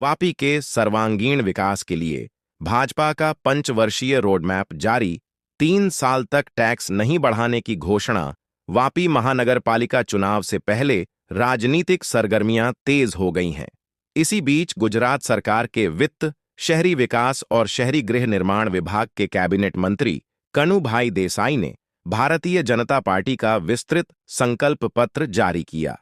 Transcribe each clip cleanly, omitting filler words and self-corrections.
वापी के सर्वांगीण विकास के लिए भाजपा का पंचवर्षीय रोडमैप जारी। 3 साल तक टैक्स नहीं बढ़ाने की घोषणा। वापी महानगरपालिका चुनाव से पहले राजनीतिक सरगर्मियां तेज हो गई हैं। इसी बीच गुजरात सरकार के वित्त, शहरी विकास और शहरी गृह निर्माण विभाग के कैबिनेट मंत्री कनुभाई देसाई ने भारतीय जनता पार्टी का विस्तृत संकल्प पत्र जारी किया।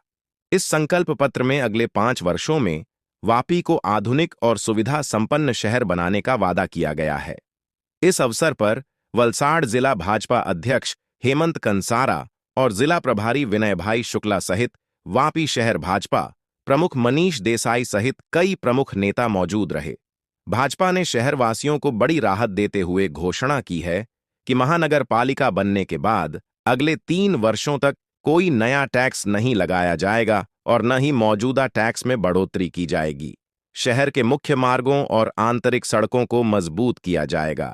इस संकल्प पत्र में अगले 5 वर्षों में वापी को आधुनिक और सुविधा संपन्न शहर बनाने का वादा किया गया है। इस अवसर पर वलसाड़ जिला भाजपा अध्यक्ष हेमंत कंसारा और जिला प्रभारी विनय भाई शुक्ला सहित वापी शहर भाजपा प्रमुख मनीष देसाई सहित कई प्रमुख नेता मौजूद रहे। भाजपा ने शहरवासियों को बड़ी राहत देते हुए घोषणा की है कि महानगर पालिका बनने के बाद अगले 3 वर्षों तक कोई नया टैक्स नहीं लगाया जाएगा और न ही मौजूदा टैक्स में बढ़ोतरी की जाएगी। शहर के मुख्य मार्गों और आंतरिक सड़कों को मजबूत किया जाएगा।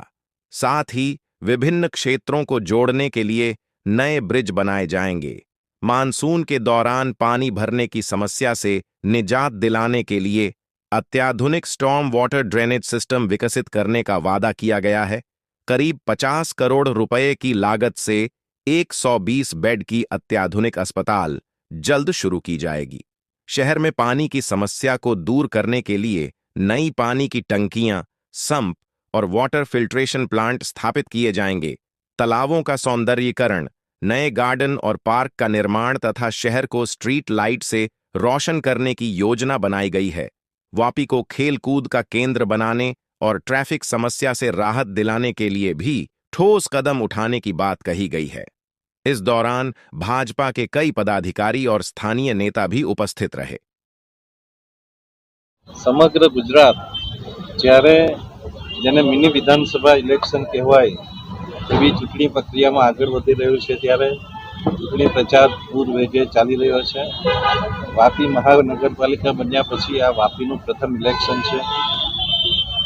साथ ही विभिन्न क्षेत्रों को जोड़ने के लिए नए ब्रिज बनाए जाएंगे। मानसून के दौरान पानी भरने की समस्या से निजात दिलाने के लिए अत्याधुनिक स्टॉर्म वाटर ड्रेनेज सिस्टम विकसित करने का वादा किया गया है। करीब 50 करोड़ रुपए की लागत से 120 बेड की अत्याधुनिक अस्पताल जल्द शुरू की जाएगी। शहर में पानी की समस्या को दूर करने के लिए नई पानी की टंकियां, संप और वाटर फिल्ट्रेशन प्लांट स्थापित किए जाएंगे। तालाबों का सौंदर्यीकरण, नए गार्डन और पार्क का निर्माण तथा शहर को स्ट्रीट लाइट से रोशन करने की योजना बनाई गई है। वापी को खेल कूद का केंद्र बनाने और ट्रैफिक समस्या से राहत दिलाने के लिए भी ठोस कदम उठाने की बात कही गई है। इस दौरान भाजपा के कई पदाधिकारी और स्थानीय नेता भी उपस्थित रहे। समग्र गुजरात જ્યારે જેને મિની વિધાનસભા ઇલેક્શન કહેવાય એવી ચૂંટણી પ્રક્રિયામાં આગળ વધી રહ્યું છે ત્યારે ચૂંટણી પ્રચાર પૂર વેગે ચાલી રહ્યો છે। વાપી મહાનગરપાલિકા બન્યા પછી આ વાપીનું પ્રથમ ઇલેક્શન છે,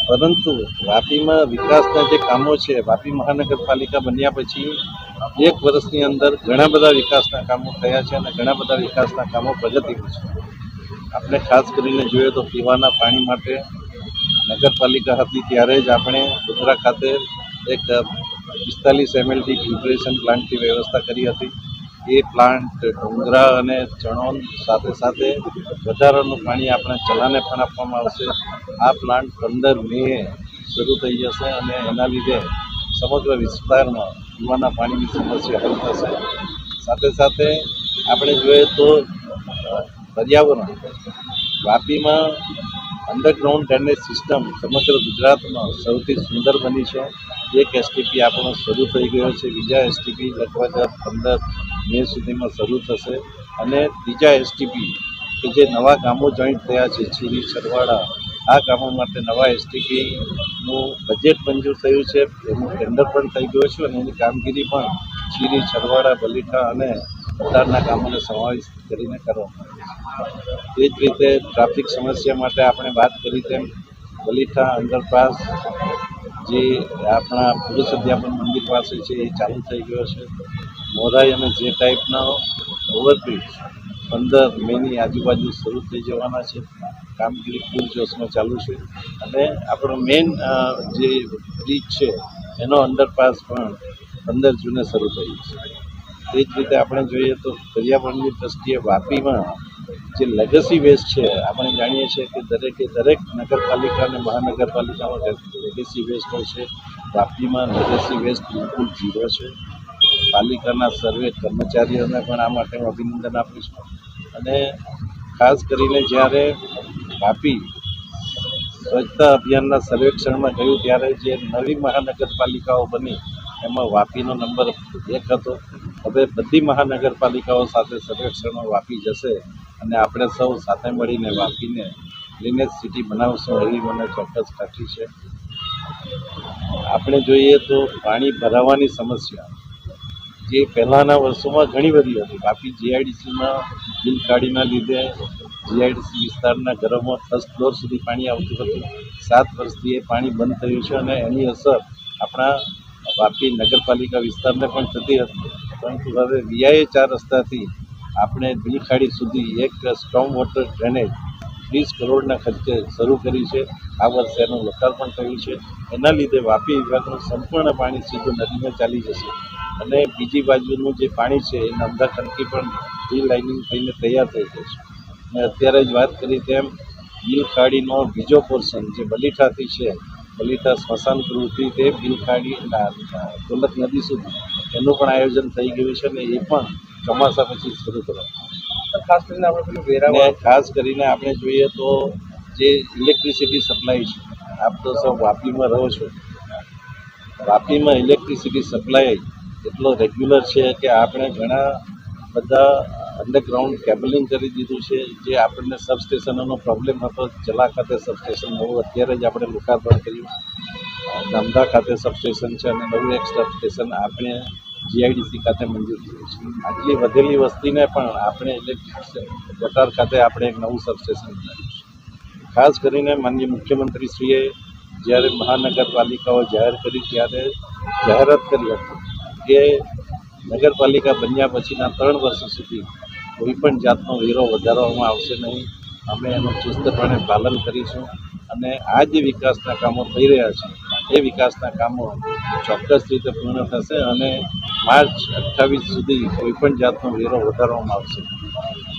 પરંતુ વાપીમાં વિકાસના જે કામો છે, વાપી મહાનગરપાલિકા બન્યા પછી 1 વર્ષની અંદર ઘણા બધા વિકાસના કામો થયા છે અને ઘણા બધા વિકાસના કામો પ્રગતિમાં છે। આપણે ખાસ કરીને જોઈએ તો પીવાના પાણી માટે નગરપાલિકા હતી ત્યારે જ આપણે ગોધરા ખાતે એક 45 MLD ફિલ્ટરેશન પ્લાન્ટની વ્યવસ્થા કરી હતી। એ પ્લાન્ટ ડુંગરા અને ચણોદ સાથે સાથે વધારાનું પાણી આપણા ચલાને પણ આપવામાં આવશે। આ પ્લાન્ટ 15 મેએ શરૂ થઈ જશે અને એના લીધે સમગ્ર વિસ્તારમાં પીવાના પાણીની સમસ્યા હલ થશે। સાથે સાથે આપણે જોઈએ તો પર્યાવરણ, વાપીમાં અંડરગ્રાઉન્ડ ડ્રેનેજ સિસ્ટમ સમગ્ર ગુજરાતમાં સૌથી સુંદર બની છે। એક STP આપણો શરૂ થઈ ગયો છે, બીજા STP લગભગ 15 મે સુધીમાં શરૂ થશે અને ત્રીજા STP કે જે નવા ગામો જોઈન્ટ થયા છે, ચીરી છરવાડા, આ ગામો માટે નવા STPનું બજેટ મંજૂર થયું છે, એનું ટેન્ડર પણ થઈ ગયું છે અને એની કામગીરી પણ ચીરી છરવાડા, બલીઠા અને બટારના ગામોને સમાવેશ કરીને કરવામાં આવી છે। એ જ રીતે ટ્રાફિક સમસ્યા માટે આપણે વાત કરી તેમ બલીઠા અંડરપાસ જે આપણા પુરુષ અધ્યાપન મંદિર પાસે છે એ ચાલુ થઈ ગયો છે। મોરાઈ અને જે ટાઈપના ઓવરબ્રિજ 15 મેની આજુબાજુ શરૂ થઈ જવાના છે। કામગીરી પૂરજોશમાં ચાલુ છે અને આપણો મેઇન જે બ્રિજ છે એનો અંડરપાસ પણ 15 જૂને શરૂ થઈ જશે। એ જ રીતે આપણે જોઈએ તો પર્યાવરણની દ્રષ્ટિએ વાપીમાં જે લેગસી વેસ્ટ છે, આપણે જાણીએ છીએ કે દરેક નગરપાલિકા અને મહાનગરપાલિકામાં લેગસી વેસ્ટ હોય છે। વાપીમાં લેગસી વેસ્ટ બિલકુલ 0 છે। પાલિકાના સર્વે કર્મચારીઓને પણ આ માટે હું અભિનંદન આપું છું અને ખાસ કરીને જ્યારે વાપી સ્વચ્છતા અભિયાનના સર્વેક્ષણમાં ગયું ત્યારે જે નવી મહાનગરપાલિકાઓ બની એમાં વાપીનો નંબર 1 હતો। હવે બધી મહાનગરપાલિકાઓ સાથે સર્વેક્ષણમાં વાપી જશે અને આપણે સૌ સાથે મળીને વાપીને ક્લીનેસ્ટ સિટી બનાવશું એવી મને ચોક્કસ ખાતરી છે। આપણે જોઈએ તો પાણી ભરાવાની સમસ્યા જે પહેલાંના વર્ષોમાં ઘણી બધી હતી। વાપી GIDCમાં બિલકાડીના લીધે GIDC વિસ્તારના ઘરોમાં 1st ફ્લોર સુધી પાણી આવતું હતું। 7 વર્ષથી એ પાણી બંધ થયું છે અને એની અસર આપણા વાપી નગરપાલિકા વિસ્તારને પણ થતી હતી, પરંતુ હવે VI 4 રસ્તાથી આપણે બિલખાડી સુધી એક સ્ટોર્મ વોટર ડ્રેનેજ 20 કરોડના ખર્ચે શરૂ કરી છે. આ વર્ષે એનું લોકાર્પણ થયું છે. એના લીધે વાપી વિભાગનું સંપૂર્ણ પાણી સીધું નદીમાં ચાલી જશે અને બીજી બાજુનું જે પાણી છે એ નર્મદા ટંકી પણ રિલાઇનિંગ થઈને તૈયાર થઈ જશે. અને અત્યારે જ વાત કરી તેમ બિલખાડીનો બીજો પોર્શન જે બલીઠાથી છે, બલીઠા સ્મશાન ગૃહથી તે બિલખાડી દોલત નદી સુધી એનું પણ આયોજન થઈ ગયું છે અને એ પણ ચોમાસા પછી શરૂ કરવાનું. ખાસ કરીને આપણે પેલું અને વેરાવળ ખાસ કરીને આપણે જોઈએ તો જે ઇલેક્ટ્રિસિટી સપ્લાય છે, આપ તો સૌ વાપીમાં રહો છો, વાપીમાં ઇલેક્ટ્રિસિટી સપ્લાય એટલો રેગ્યુલર છે કે આપણે ઘણા બધા અંડરગ્રાઉન્ડ કેબલિંગ કરી દીધું છે. જે આપણને સબસ્ટેશનોનો પ્રોબ્લેમ હતો, જલા ખાતે સબસ્ટેશન નવું અત્યારે જ આપણે લોકાર્પણ કર્યું, નામદા ખાતે સબસ્ટેશન છે અને નવું એક સબસ્ટેશન આપણે જીઆઈડીસી ખાતે મંજૂર થયું છે. આટલી વધેલી વસ્તીને પણ આપણે ઇલેક્ટ્રિક ગટાર ખાતે આપણે એક નવું સબસ્ટેશન બનાવ્યું છે. ખાસ કરીને માનનીય મુખ્યમંત્રીશ્રીએ જ્યારે મહાનગરપાલિકાઓ જાહેર કરી ત્યારે જાહેરાત કરી હતી કે નગરપાલિકા બન્યા પછીના 3 વર્ષ સુધી કોઈ પણ જાતનો વેરો વધારવામાં આવશે નહીં. અમે એનું ચુસ્તપણે પાલન કરીશું અને આ જે વિકાસના કામો થઈ રહ્યા છે એ વિકાસના કામો ચોક્કસ રીતે પૂર્ણ થશે અને માર્ચ 28 સુધી કોઈ પણ જાતનો વેરો વધારવામાં આવશે નહીં.